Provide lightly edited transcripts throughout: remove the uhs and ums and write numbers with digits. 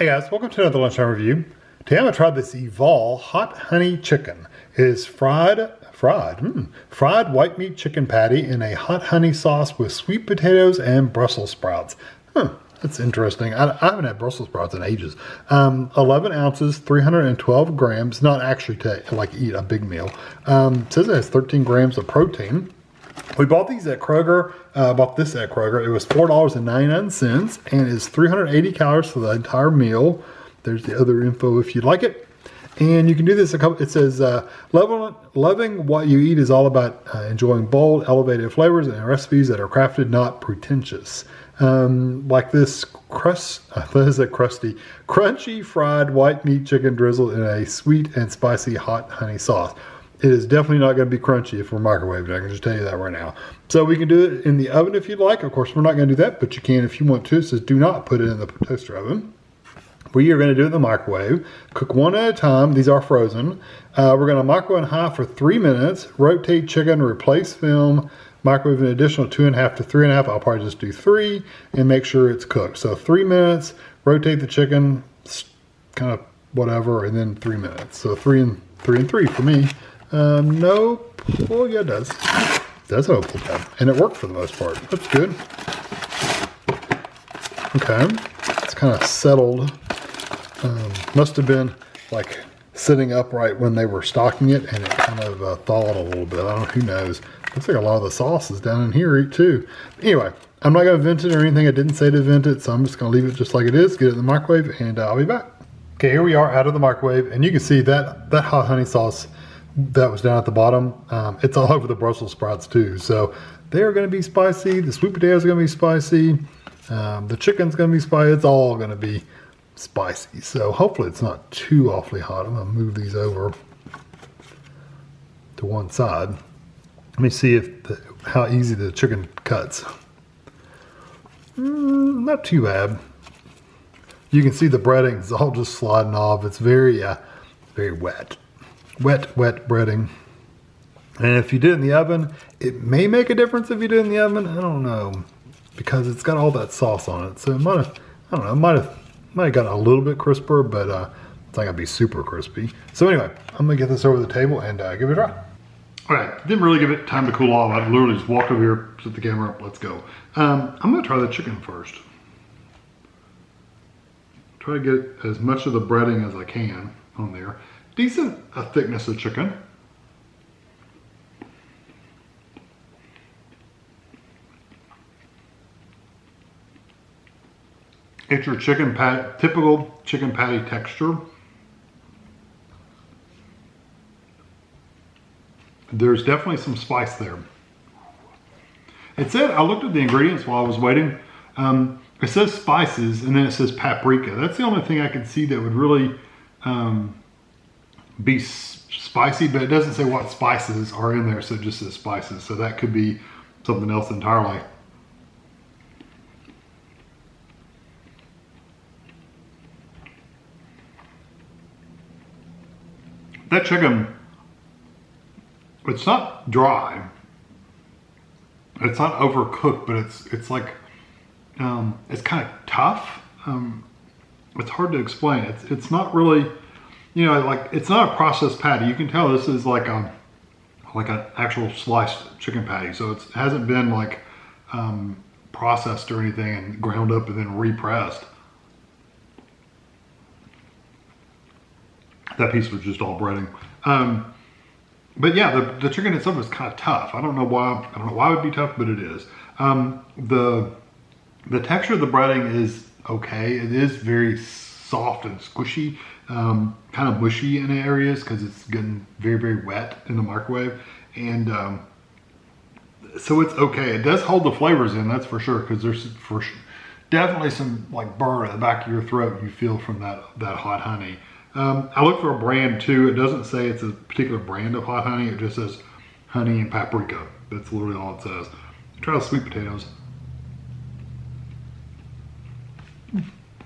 Hey guys, welcome to another Lunchtime Review. Today I'm going to try this Evol Hot Honey Chicken. It is fried white meat chicken patty in a hot honey sauce with sweet potatoes and Brussels sprouts. That's interesting. I haven't had Brussels sprouts in ages. 11 ounces, 312 grams, not actually to like eat a big meal. It says it has 13 grams of protein. We bought these at Kroger, bought this at Kroger. It was $4.99 and is 380 calories for the entire meal. There's the other info if you'd like it. And you can do this it says, loving what you eat is all about enjoying bold, elevated flavors and recipes that are crafted, not pretentious. Like this crusty, crunchy fried white meat chicken drizzled in a sweet and spicy hot honey sauce. It is definitely not going to be crunchy if we're microwaving. I can just tell you that right now. So we can do it in the oven if you'd like. Of course, we're not going to do that, but you can if you want to. It says do not put it in the toaster oven. We are going to do it in the microwave. Cook one at a time. These are frozen. We're going to microwave in high for 3 minutes. Rotate chicken, replace film. Microwave an additional 2.5 to 3.5. I'll probably just do 3 and make sure it's cooked. So 3 minutes. Rotate the chicken, kind of whatever, and then 3 minutes. So 3 and 3 for me. Nope. Well, yeah, it does. It does have a pull tab. And it worked for the most part. That's good. Okay. It's kind of settled. Must have been like sitting upright when they were stocking it and it kind of thawed a little bit. I don't know, who knows. Looks like a lot of the sauce is down in here too. Anyway, I'm not going to vent it or anything. I didn't say to vent it, so I'm just going to leave it just like it is, get it in the microwave, and I'll be back. Okay, here we are out of the microwave, and you can see that hot honey sauce that was down at the bottom, it's all over the Brussels sprouts too. So they're going to be spicy. The sweet potatoes are going to be spicy. The chicken's going to be spicy. It's all going to be spicy. So hopefully it's not too awfully hot. I'm going to move these over to one side. Let me see how easy the chicken cuts. Not too bad. You can see the breading is all just sliding off. It's very wet. Wet breading. And if you did it in the oven, it may make a difference if you did it in the oven. I don't know, because it's got all that sauce on it. So it might have, I don't know, it might have gotten a little bit crisper, but it's not gonna be super crispy. So anyway, I'm gonna get this over the table and give it a try. All right, didn't really give it time to cool off. I literally just walked over here, set the camera up, let's go. I'm gonna try the chicken first. Try to get as much of the breading as I can on there. Decent thickness of chicken. It's your chicken patty, typical chicken patty texture. There's definitely some spice there. It said, I looked at the ingredients while I was waiting. It says spices and then it says paprika. That's the only thing I could see that would really be spicy, but it doesn't say what spices are in there, so it just says spices. So that could be something else entirely. That chicken, it's not dry. It's not overcooked, but it's like, it's kind of tough. It's hard to explain. It's not really, you know, like, it's not a processed patty. You can tell this is like an actual sliced chicken patty. So it hasn't been like processed or anything and ground up and then repressed. That piece was just all breading. But yeah, the chicken itself is kind of tough. I don't know why it would be tough, but it is. The texture of the breading is okay. It is very soft and squishy, kind of mushy in areas because it's getting very, very wet in the microwave. And so it's okay. It does hold the flavors in, that's for sure, because there's definitely some like burn at the back of your throat you feel from that hot honey. I looked for a brand too. It doesn't say it's a particular brand of hot honey. It just says honey and paprika. That's literally all it says. Try the sweet potatoes.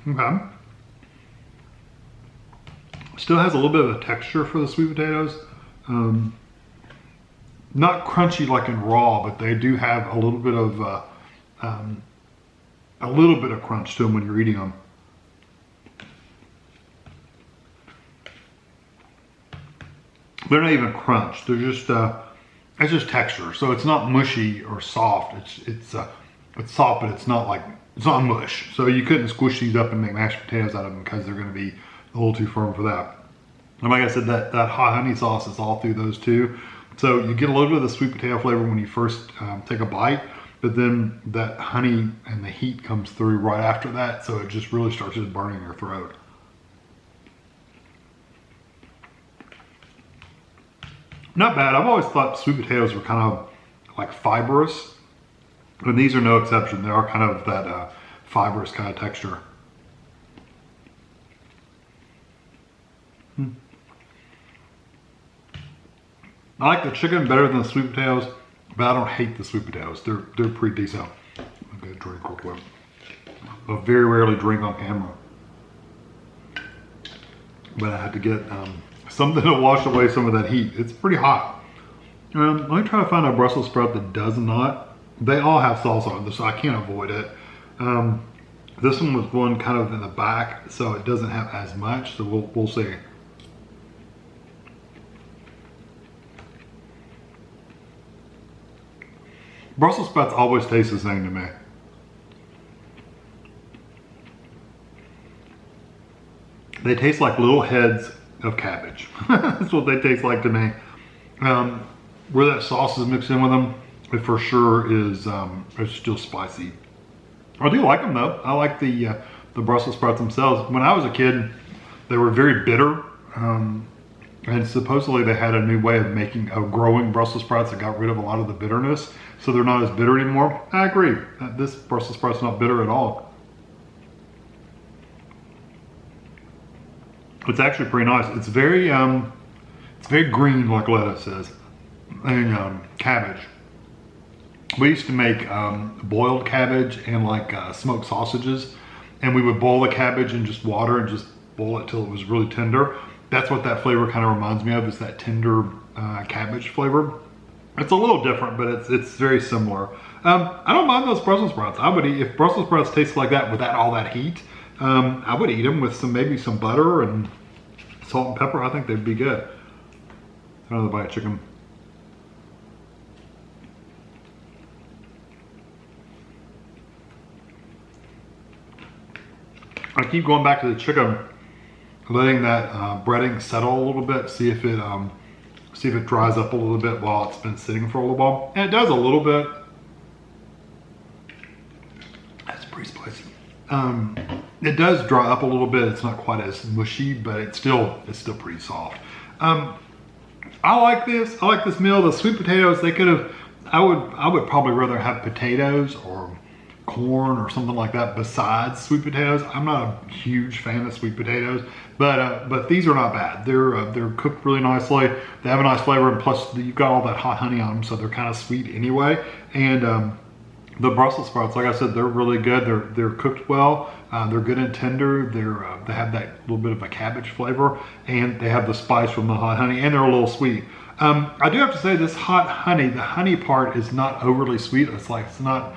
Okay. Still has a little bit of a texture for the sweet potatoes. Not crunchy like in raw, but they do have a little bit of crunch to them when you're eating them. they're not even crunched. They're just, it's just texture. So it's not mushy or soft. It's soft, but it's not mush. So you couldn't squish these up and make mashed potatoes out of them because they're gonna be a little too firm for that. And like I said, that hot honey sauce is all through those two. So you get a little bit of the sweet potato flavor when you first take a bite, but then that honey and the heat comes through right after that. So it just really starts just burning your throat. Not bad. I've always thought sweet potatoes were kind of like fibrous, and these are no exception. They are kind of that fibrous kind of texture. I like the chicken better than the sweet potatoes, but I don't hate the sweet potatoes. They're pretty decent. I'm gonna drink real quick. I very rarely drink on camera, but I had to get something to wash away some of that heat. It's pretty hot. Let me try to find a Brussels sprout that does not. They all have sauce on it, so I can't avoid it. This one was one kind of in the back, so it doesn't have as much. So we'll see. Brussels sprouts always taste the same to me. They taste like little heads of cabbage. That's what they taste like to me. Where that sauce is mixed in with them, it for sure is it's still spicy. I do like them though. I like the Brussels sprouts themselves. When I was a kid, they were very bitter. And supposedly they had a new way of growing Brussels sprouts that got rid of a lot of the bitterness. So they're not as bitter anymore. I agree. This Brussels sprout's not bitter at all. It's actually pretty nice. It's very green like lettuce is, and cabbage. We used to make boiled cabbage and like smoked sausages, and we would boil the cabbage in just water and just boil it till it was really tender. That's what that flavor kind of reminds me of, is that tender cabbage flavor. It's a little different, but it's very similar. I don't mind those Brussels sprouts. I would eat, if Brussels sprouts tasted like that without all that heat, I would eat them with maybe some butter and salt and pepper. I think they'd be good. Another bite of chicken. I keep going back to the chicken, letting that breading settle a little bit, see if it dries up a little bit while it's been sitting for a little while. And it does a little bit. That's pretty spicy. It does dry up a little bit. It's not quite as mushy, but it's still pretty soft. I like this. I like this meal. The sweet potatoes, they could have, I would probably rather have potatoes or corn or something like that besides sweet potatoes. I'm not a huge fan of sweet potatoes, but these are not bad. They're cooked really nicely. They have a nice flavor, and plus you've got all that hot honey on them, so they're kind of sweet anyway. And the Brussels sprouts, like I said, they're really good. They're cooked well. They're good and tender. They have that little bit of a cabbage flavor, and they have the spice from the hot honey, and they're a little sweet. I do have to say, this hot honey, the honey part is not overly sweet. It's not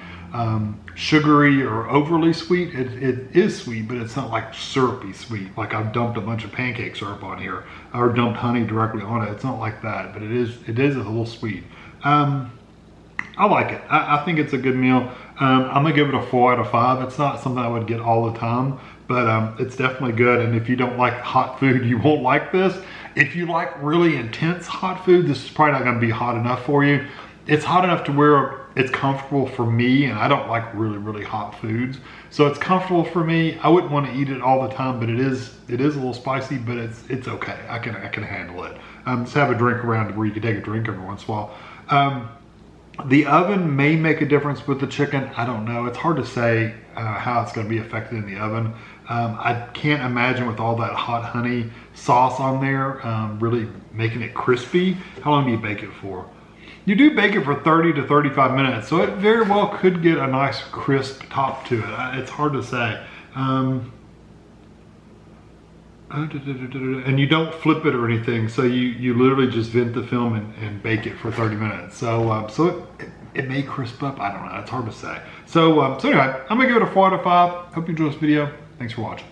sugary or overly sweet. It is sweet, but it's not like syrupy sweet. Like I've dumped a bunch of pancake syrup on here or dumped honey directly on it. It's not like that, but it is a little sweet. I like it. I think it's a good meal. I'm gonna give it a 4 out of 5. It's not something I would get all the time, but it's definitely good. And if you don't like hot food, you won't like this. If you like really intense hot food, this is probably not gonna be hot enough for you. It's hot enough to where it's comfortable for me, and I don't like really, really hot foods. So it's comfortable for me. I wouldn't want to eat it all the time, but it is a little spicy, but it's okay. I can handle it. Just have a drink around where you can take a drink every once in a while. The oven may make a difference with the chicken. I don't know. It's hard to say how it's going to be affected in the oven. I can't imagine with all that hot honey sauce on there really making it crispy. How long do you bake it for? You do bake it for 30 to 35 minutes, so it very well could get a nice crisp top to it. It's hard to say. And you don't flip it or anything, so you literally just vent the film and bake it for 30 minutes. So it may crisp up. I don't know. It's hard to say. So anyway, I'm gonna give it a 4 out of 5. Hope you enjoyed this video. Thanks for watching.